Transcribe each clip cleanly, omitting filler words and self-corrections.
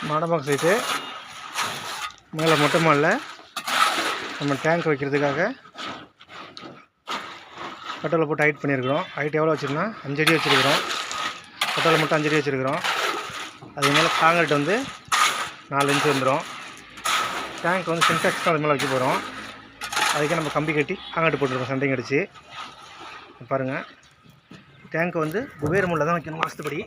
Madambakkam site மேலே மொட்டை மாடில் நம்ம டேங்க் வைக்கிறதுக்காக கட்டலை போட்டு ஹைட் பண்ணியிருக்கிறோம். ஹைட் எவ்வளோ வச்சுருக்கோம்னா 5 அடி வச்சுருக்கிறோம். கட்டலை மட்டும் 5 அடி வச்சுருக்கிறோம். அது மேலே காங்கிரீட் வந்து 4 இன்ச்சு வந்துடும். டேங்க் வந்து சின்டெக்ஸ் அது மேலே வைக்க போகிறோம். அதுக்கே நம்ம கம்பி கட்டி காங்கிரீட் போட்டுருக்கோம் சண்டைங்க அடித்து. பாருங்கள், டேங்க் வந்து குபேர முள்ள தான் வைக்கணும் வாஸ்துபடி.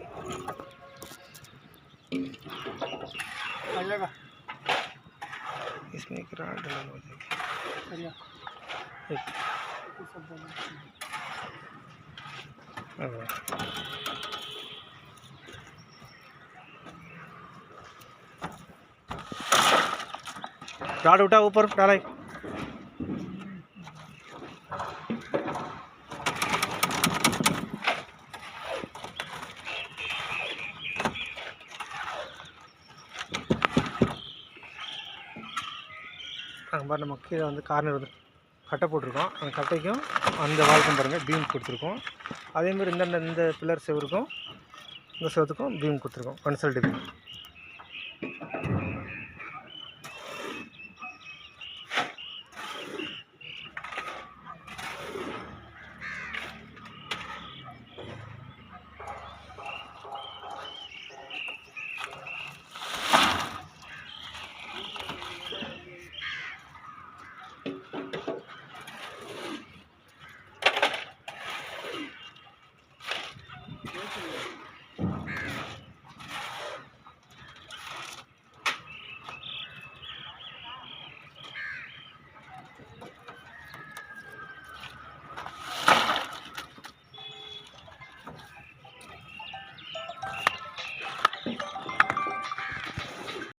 इसमें एक राड डाला हो जाएगा। राड उठा ऊपर डाला। அங்கே பாரு, நம்ம கீழே வந்து கார்னர் வந்து கட்டை போட்டிருக்கோம். அந்த கட்டைக்கும் அந்த வால்க்கும் பாருங்கள் பீம் கொடுத்துருக்கோம். அதேமாதிரி இந்த பில்லர் செவருக்கும் இந்த செவத்துக்கும் பீம் கொடுத்துருக்கோம், கன்சல்ட் பீம்.